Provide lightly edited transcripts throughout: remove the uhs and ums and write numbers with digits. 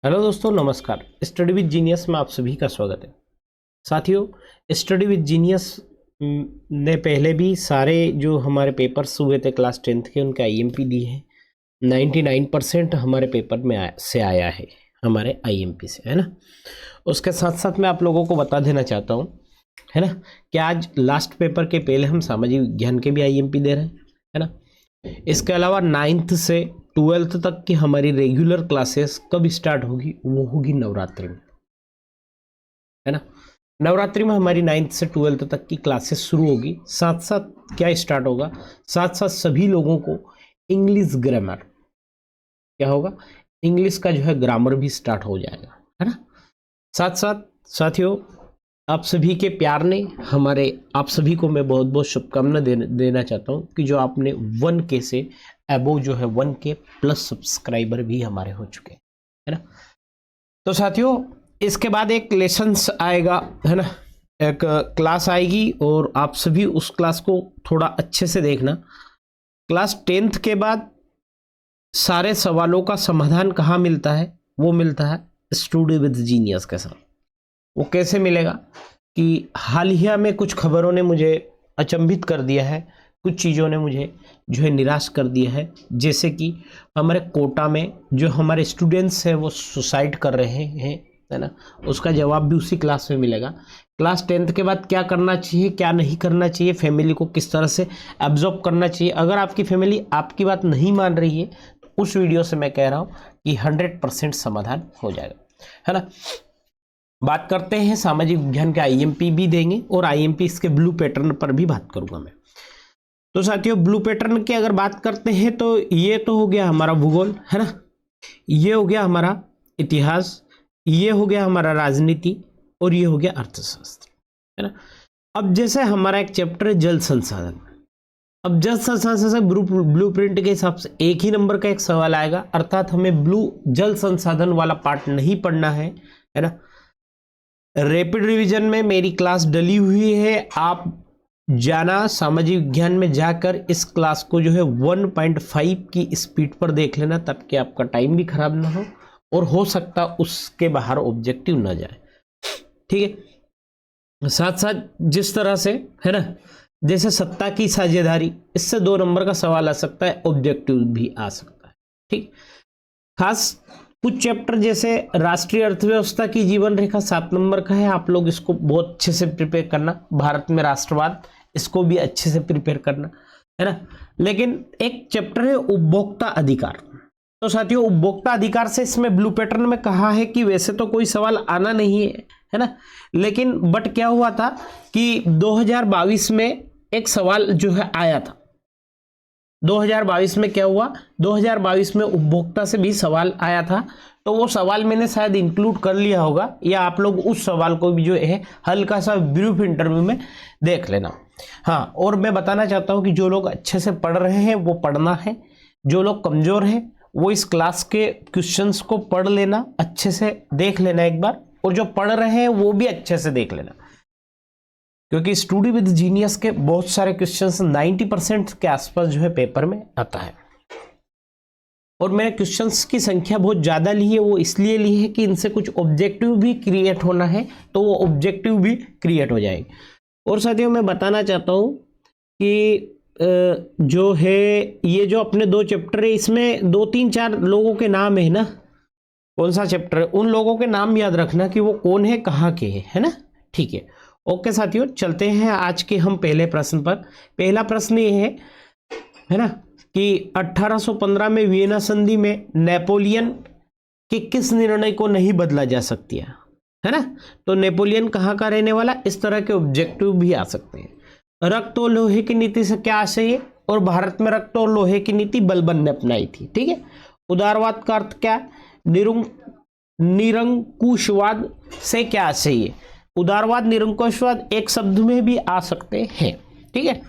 Hello दोस्तों, नमस्कार। Study with genius में आप सभी का स्वागत है। साथियों, स्टडी विद जीनियस ने पहले भी सारे जो हमारे पेपर्स हुए थे क्लास 10th के उनके आईएमपी दिए हैं। 99% हमारे पेपर में आया है, हमारे आईएमपी से, है ना। उसके साथ साथ मैं आप लोगों को बता देना चाहता हूँ, है ना, कि आज लास्ट पेपर के पहले हम सामाजिक विज्ञान के भी आईएमपी दे रहे हैं, है ना। इसके अलावा 9th से 12th तक की हमारी रेगुलर क्लासेस कब स्टार्ट होगी, वो होगी नवरात्रि में, है ना। नवरात्रि में हमारी 9th से 12th तक की क्लासेस शुरू होगी। साथ साथ क्या स्टार्ट होगा, साथ साथ सभी लोगों को इंग्लिश ग्रामर, क्या होगा, इंग्लिश का जो है ग्रामर भी स्टार्ट हो जाएगा, है ना। साथ साथ साथियों, आप सभी के प्यार ने आप सभी को मैं बहुत बहुत शुभकामना देना चाहता हूँ कि जो आपने 1K से अबोव जो है 1K प्लस सब्सक्राइबर भी हमारे हो चुके हैं, है ना। तो साथियों, इसके बाद एक लेसन्स आएगा, है ना, एक क्लास आएगी और आप सभी उस क्लास को थोड़ा अच्छे से देखना। क्लास 10th के बाद सारे सवालों का समाधान कहाँ मिलता है, वो मिलता है स्टडी विद जीनियस के साथ। वो कैसे मिलेगा कि हालिया में कुछ खबरों ने मुझे अचंभित कर दिया है, कुछ चीज़ों ने मुझे जो है निराश कर दिया है। जैसे कि हमारे कोटा में जो हमारे स्टूडेंट्स हैं वो सुसाइड कर रहे हैं, है ना, उसका जवाब भी उसी क्लास में मिलेगा। क्लास 10th के बाद क्या करना चाहिए, क्या नहीं करना चाहिए, फैमिली को किस तरह से एब्जॉर्ब करना चाहिए। अगर आपकी फैमिली आपकी बात नहीं मान रही है तो उस वीडियो से मैं कह रहा हूँ कि 100% समाधान हो जाएगा, है ना। बात करते हैं सामाजिक विज्ञान के आईएमपी भी देंगे और आईएमपी इसके ब्लू पैटर्न पर भी बात करूंगा मैं। तो साथियों, ब्लू पैटर्न की अगर बात करते हैं तो ये तो हो गया हमारा भूगोल, है ना, ये हो गया हमारा इतिहास, ये हो गया हमारा राजनीति और ये हो गया अर्थशास्त्र, है ना। अब जैसे हमारा एक चैप्टर है जल संसाधन। अब जल संसाधन से ब्लू प्रिंट के हिसाब से एक ही नंबर का एक सवाल आएगा, अर्थात हमें जल संसाधन वाला पार्ट नहीं पढ़ना है ना। रैपिड रिवीजन में मेरी क्लास डली हुई है, आप जाना सामाजिक विज्ञान में जाकर इस क्लास को जो है 1.5 की स्पीड पर देख लेना, ताकि आपका टाइम भी खराब ना हो और सकता उसके बाहर ऑब्जेक्टिव ना जाए, ठीक है। साथ साथ जिस तरह से, है ना, जैसे सत्ता की साझेदारी, इससे 2 नंबर का सवाल आ सकता है, ऑब्जेक्टिव भी आ सकता है, ठीक। खास कुछ चैप्टर जैसे राष्ट्रीय अर्थव्यवस्था की जीवन रेखा 7 नंबर का है, आप लोग इसको बहुत अच्छे से प्रिपेयर करना। भारत में राष्ट्रवाद, इसको भी अच्छे से प्रिपेयर करना, है ना। लेकिन एक चैप्टर है उपभोक्ता अधिकार। तो साथियों, उपभोक्ता अधिकार से इसमें ब्लू पैटर्न में कहा है कि वैसे तो कोई सवाल आना नहीं है ना, लेकिन बट क्या हुआ था कि 2022 में एक सवाल जो है आया था। 2022 में क्या हुआ, 2022 में उपभोक्ता से भी सवाल आया था, तो वो सवाल मैंने शायद इंक्लूड कर लिया होगा, या आप लोग उस सवाल को भी जो है हल्का सा ब्रीफ इंटरव्यू में देख लेना। हाँ, और मैं बताना चाहता हूँ कि जो लोग अच्छे से पढ़ रहे हैं वो पढ़ना है, जो लोग कमजोर हैं वो इस क्लास के क्वेश्चंस को पढ़ लेना, अच्छे से देख लेना एक बार, और जो पढ़ रहे हैं वो भी अच्छे से देख लेना, क्योंकि स्टडी विद जीनियस के बहुत सारे क्वेश्चंस 90% के आसपास जो है पेपर में आता है। और मैंने क्वेश्चंस की संख्या बहुत ज़्यादा ली है, वो इसलिए ली है कि इनसे कुछ ऑब्जेक्टिव भी क्रिएट होना है, तो वो ऑब्जेक्टिव भी क्रिएट हो जाएंगे। और साथियों, मैं बताना चाहता हूँ कि जो है ये जो अपने 2 चैप्टर है, इसमें 2-3-4 लोगों के नाम है ना। कौन सा चैप्टर है, उन लोगों के नाम याद रखना कि वो कौन है, कहाँ के है ना, ठीक है। ओके साथियों, चलते हैं आज के हम पहले प्रश्न पर। पहला प्रश्न ये है ना कि 1815 में वियना संधि में नेपोलियन के किस निर्णय को नहीं बदला जा सकती है ना। तो नेपोलियन कहाँ का रहने वाला, इस तरह के ऑब्जेक्टिव भी आ सकते हैं। रक्त और लोहे की नीति से क्या आशय है, और भारत में रक्त और लोहे की नीति बलबन ने अपनाई थी, ठीक है। उदारवाद का अर्थ क्या है, निरंकुशवाद से क्या आशय है। उदारवाद, निरंकुशवाद एक शब्द में भी आ सकते हैं, ठीक है।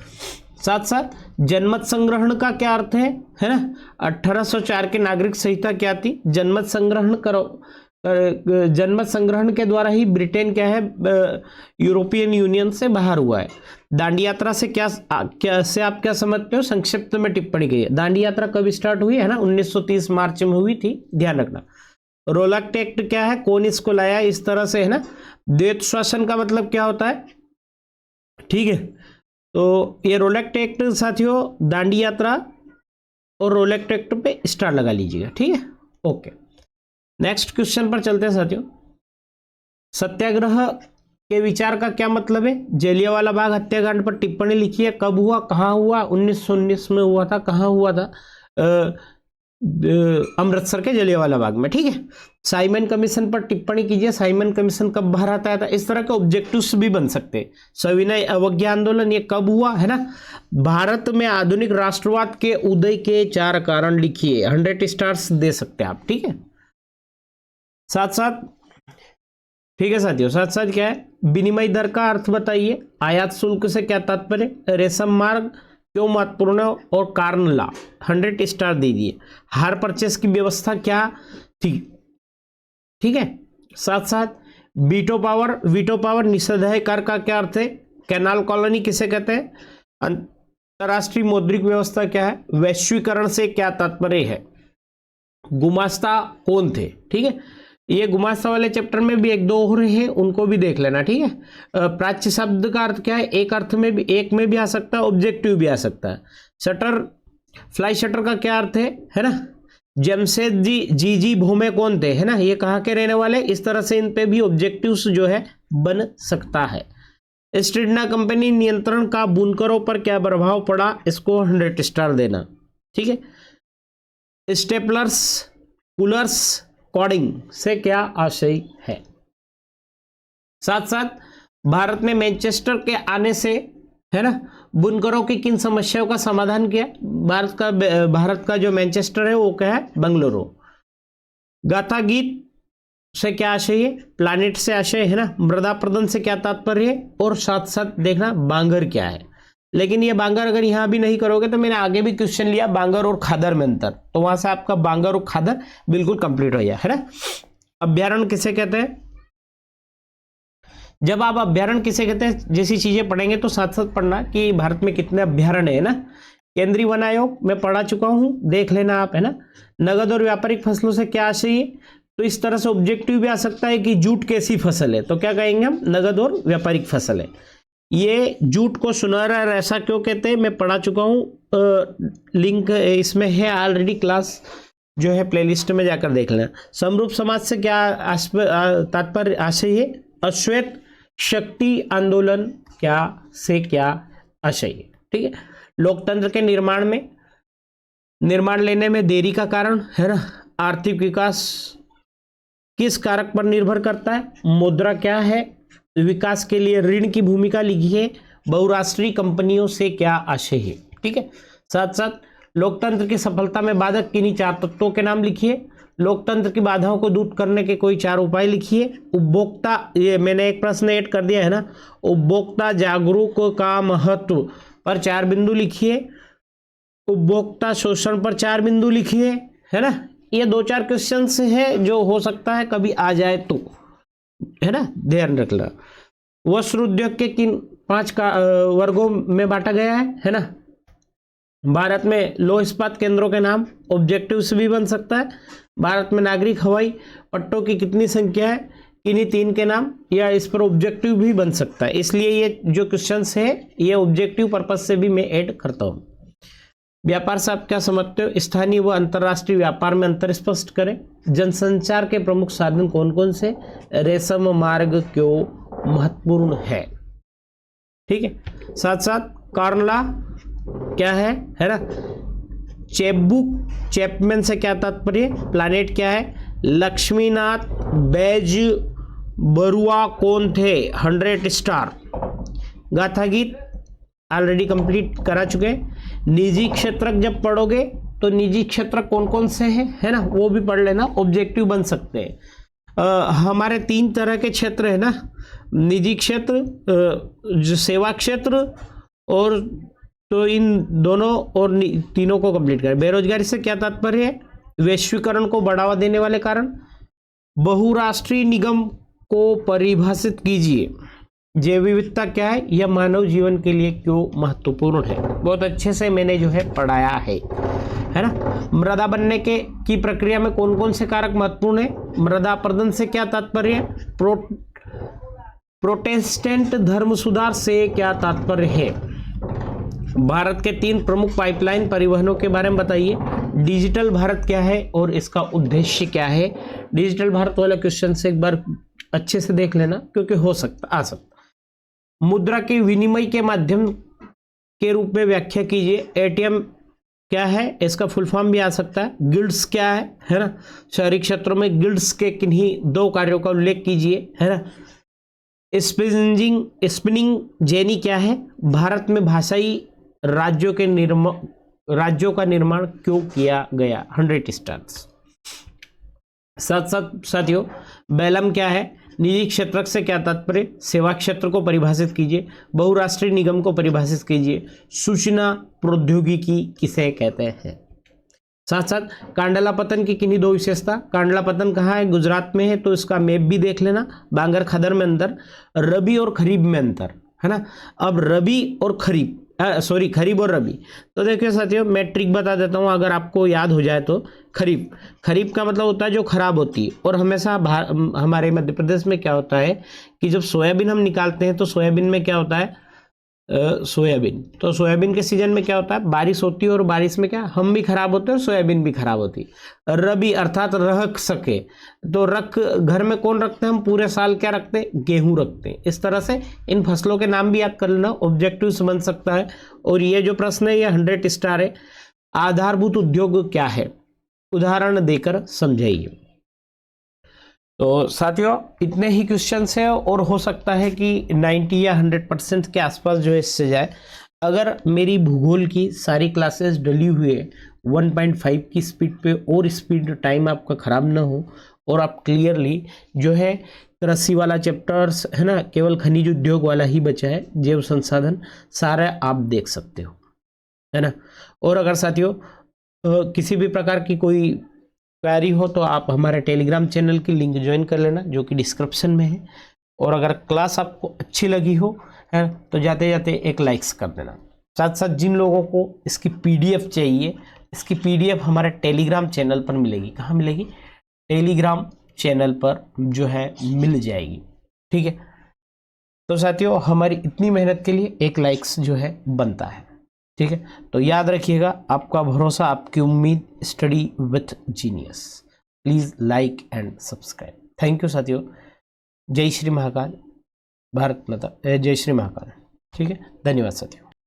साथ साथ जनमत संग्रहण का क्या अर्थ है ना। 1804 की नागरिक संहिता क्या थी, जनमत संग्रहण करो, जनमत संग्रहण के द्वारा ही ब्रिटेन क्या है, यूरोपियन यूनियन से बाहर हुआ है। दांडी यात्रा से से आप क्या समझते हो, संक्षिप्त में टिप्पणी की है। दांडी यात्रा कब स्टार्ट हुई है ना, 1930 मार्च में हुई थी, ध्यान रखना। रोलैक्ट एक्ट क्या है, कौन इसको लाया, इस तरह से है ना। द्वैत शासन का मतलब क्या होता है, ठीक है। तो ये रोलैक्ट एक्ट साथियों, दांडी यात्रा और रोलैक्ट एक्ट पे स्टार लगा लीजिएगा, ठीक है। ओके, नेक्स्ट क्वेश्चन पर चलते हैं साथियों। सत्याग्रह के विचार का क्या मतलब है। जलियांवाला बाग हत्याकांड पर टिप्पणी लिखी है, कब हुआ, कहाँ हुआ, 1919 में हुआ था, कहाँ हुआ था, अमृतसर के जलियांवाला बाग में, ठीक है। साइमन कमीशन पर टिप्पणी कीजिए, साइमन कमीशन कब भारत आया था। इस तरह के ऑब्जेक्टिव्स भी बन सकते हैं। सविनय अवज्ञा आंदोलन ये कब हुआ, है ना। भारत में आधुनिक राष्ट्रवाद के उदय के 4 कारण लिखिए, 100 स्टार्स दे सकते हैं आप, ठीक है। साथ साथ, ठीक है साथियों, साथ साथ क्या है, विनिमय दर का अर्थ बताइए, आयात शुल्क से क्या तात्पर्य, रेशम मार्ग क्यों महत्वपूर्ण है और कारण ला, 100 स्टार दीजिए। हार परचेस की व्यवस्था क्या थी, ठीक है। साथ साथ वीटो पावर निषेधाज्ञा कर का क्या अर्थ है, कैनाल कॉलोनी किसे कहते हैं, अंतरराष्ट्रीय मौद्रिक व्यवस्था क्या है, वैश्वीकरण से क्या तात्पर्य है, गुमास्ता कौन थे, ठीक है। ये गुमास्ता वाले चैप्टर में भी 1-2 और हैं, उनको भी देख लेना, ठीक है। प्राच्य शब्द का अर्थ क्या है, एक अर्थ में भी, एक में भी आ सकता है, ऑब्जेक्टिव भी आ सकता है। शटर, फ्लाई शटर का क्या अर्थ है ना। जमशेद जी भोमे कौन थे, है ना, ये कहाँ के रहने वाले, इस तरह से इन पे भी ऑब्जेक्टिव्स जो है बन सकता है। ईस्ट इंडिया कंपनी नियंत्रण का बुनकरों पर क्या प्रभाव पड़ा, इसको 100 स्टार देना, ठीक है। स्टेपलर्स, कूलर्स, कोडिंग से क्या आशय है। साथ साथ भारत में मैनचेस्टर के आने से, है ना, बुनकरों की किन समस्याओं का समाधान किया। भारत का जो मैनचेस्टर है वो क्या है, बंगलुरु। गाथा गीत से क्या आशय है, प्लानिट से आशय है ना। मृदा प्रदन से क्या तात्पर्य है, और साथ साथ देखना बांगर क्या है। लेकिन ये बांगर अगर यहां भी नहीं करोगे तो मैंने आगे भी क्वेश्चन लिया बांगर और खादर में अंतर, तो वहां से आपका बांगर और खादर बिल्कुल कंप्लीट हो गया, है ना। अभ्यारण्य किसे कहते हैं, जब आप अभ्यारण्य किसे कहते हैं जैसी चीजें पढ़ेंगे तो साथ साथ पढ़ना कि भारत में कितने अभ्यारण्य है ना। केंद्रीय वन आयोग मैं पढ़ा चुका हूं, देख लेना आप, है ना। नगद और व्यापारिक फसलों से क्या आशय है, तो इस तरह से ऑब्जेक्टिव भी आ सकता है कि जूट कैसी फसल है, तो क्या कहेंगे हम, नगद और व्यापारिक फसल है। ये जूट को सुनहरा रेशा क्यों कहते हैं, मैं पढ़ा चुका हूं, लिंक इसमें है ऑलरेडी, क्लास जो है प्लेलिस्ट में जाकर देख लेना। समरूप समाज से क्या तात्पर्य आशय है, अश्वेत शक्ति आंदोलन क्या से क्या आशय है, ठीक है। लोकतंत्र के निर्माण लेने में देरी का कारण, है ना। आर्थिक विकास किस कारक पर निर्भर करता है, मुद्रा क्या है, विकास के लिए ऋण की भूमिका लिखिए। बहुराष्ट्रीय कंपनियों से क्या आशय है, ठीक है। साथ साथ लोकतंत्र की सफलता में बाधक किन्हीं 4 तत्वों के नाम लिखिए। लोकतंत्र की बाधाओं को दूर करने के कोई 4 उपाय लिखिए। उपभोक्ता, ये मैंने एक प्रश्न ऐड कर दिया है ना, उपभोक्ता जागरूक का महत्व पर 4 बिंदु लिखिए। उपभोक्ता शोषण पर 4 बिंदु लिखिए, है ना। ये 2-4 क्वेश्चन है जो हो सकता है कभी आ जाए तो, है ना, ध्यान रखना। वस्त्र उद्योग के किन 5 वर्गों में बांटा गया है ना। भारत में लौह इस्पात केंद्रों के नाम, ऑब्जेक्टिव्स भी बन सकता है। भारत में नागरिक हवाई पट्टों की कितनी संख्या है, किन्हीं 3 के नाम, या इस पर ऑब्जेक्टिव भी बन सकता है। इसलिए ये जो क्वेश्चंस है ये ऑब्जेक्टिव पर्पज से भी मैं ऐड करता हूँ। व्यापार से आप क्या समझते हो, स्थानीय व अंतर्राष्ट्रीय व्यापार में अंतर स्पष्ट करें। जनसंचार के प्रमुख साधन कौन कौन से, रेशम मार्ग क्यों महत्वपूर्ण है, ठीक है। साथ साथ कार्नला क्या है ना। चैपबुक, चैपमैन से क्या तात्पर्य, प्लानिट क्या है। लक्ष्मीनाथ बैज बरुआ कौन थे, 100 स्टार। गाथा गीत ऑलरेडी कंप्लीट करा चुके हैं। निजी क्षेत्र जब पढ़ोगे तो निजी क्षेत्र कौन कौन से हैं, है ना, वो भी पढ़ लेना, ऑब्जेक्टिव बन सकते हैं। हमारे 3 तरह के क्षेत्र है ना, निजी क्षेत्र, जो सेवा क्षेत्र, और तो इन दोनों और तीनों को कंप्लीट करें। बेरोजगारी से क्या तात्पर्य है, वैश्वीकरण को बढ़ावा देने वाले कारण। बहुराष्ट्रीय निगम को परिभाषित कीजिए, जैव विविधता क्या है, यह मानव जीवन के लिए क्यों महत्वपूर्ण है। बहुत अच्छे से मैंने जो है पढ़ाया है ना। मृदा बनने की प्रक्रिया में कौन कौन से कारक महत्वपूर्ण है। मृदा अपरदन से क्या तात्पर्य है। प्रोटेस्टेंट धर्म सुधार से क्या तात्पर्य है। भारत के 3 प्रमुख पाइपलाइन परिवहनों के बारे में बताइए। डिजिटल भारत क्या है और इसका उद्देश्य क्या है। डिजिटल भारत वाला क्वेश्चन से एक बार अच्छे से देख लेना, क्योंकि हो सकता आ सकता। मुद्रा के विनिमय के माध्यम के रूप में व्याख्या कीजिए। एटीएम क्या है, इसका फुल फॉर्म भी आ सकता है। गिल्ड्स क्या है ना। शहरी क्षेत्रों में गिल्ड्स के किन्हीं 2 कार्यों का उल्लेख कीजिए, है ना। स्पिनिंग जेनी क्या है। भारत में भाषाई राज्यों का निर्माण क्यों किया गया। 100 स्टार्स। साथियों, बेलम क्या है। निजी क्षेत्र से क्या तात्पर्य। सेवा क्षेत्र को परिभाषित कीजिए। बहुराष्ट्रीय निगम को परिभाषित कीजिए। सूचना प्रौद्योगिकी किसे कहते हैं। साथ साथ कांडला पतन की किन्हीं 2 विशेषता। कांडला पतन कहाँ है, गुजरात में है, तो इसका मैप भी देख लेना। बांगर खदर में अंतर, रबी और खरीफ में अंतर, है ना। अब रबी और खरीफ, खरीफ और रबी, तो देखिए साथियों मैं ट्रिक बता देता हूँ, अगर आपको याद हो जाए तो। खरीफ का मतलब होता है जो खराब होती है। और हमेशा हमारे मध्य प्रदेश में क्या होता है कि जब सोयाबीन हम निकालते हैं तो सोयाबीन में क्या होता है, सोयाबीन के सीजन में क्या होता है, बारिश होती है, और बारिश में क्या हम भी खराब होते हैं और सोयाबीन भी खराब होती है। रबी अर्थात रख सके, तो रख घर में कौन रखते हैं हम, पूरे साल क्या रखते हैं, गेहूं रखते हैं। इस तरह से इन फसलों के नाम भी याद कर लेना, ऑब्जेक्टिव्स बन सकता है। और ये जो प्रश्न है ये 100 स्टार है। आधारभूत उद्योग क्या है, उदाहरण देकर समझाइए। तो साथियों इतने ही क्वेश्चंस हैं, और हो सकता है कि 90 या 100% के आसपास जो है इससे जाए। अगर मेरी भूगोल की सारी क्लासेस डली हुई है 1.5 की स्पीड पे, और स्पीड टाइम आपका ख़राब ना हो, और आप क्लियरली जो है कृषि वाला चैप्टर्स है ना, केवल खनिज उद्योग वाला ही बचा है, जैव संसाधन सारा आप देख सकते हो, है ना। और अगर साथियों किसी भी प्रकार की कोई क्वेरी हो तो आप हमारे टेलीग्राम चैनल की लिंक ज्वाइन कर लेना, जो कि डिस्क्रिप्शन में है। और अगर क्लास आपको अच्छी लगी हो है तो जाते जाते एक लाइक्स कर देना। साथ साथ जिन लोगों को इसकी PDF चाहिए, इसकी PDF हमारे टेलीग्राम चैनल पर मिलेगी। कहाँ मिलेगी, टेलीग्राम चैनल पर जो है मिल जाएगी, ठीक है। तो साथियों हमारी इतनी मेहनत के लिए एक लाइक्स जो है बनता है, ठीक है। तो याद रखिएगा, आपका भरोसा, आपकी उम्मीद, study with genius. Please like and subscribe. Thank you साथियों। जय श्री महाकाल, भारत माता, जय श्री महाकाल, ठीक है। धन्यवाद साथियों।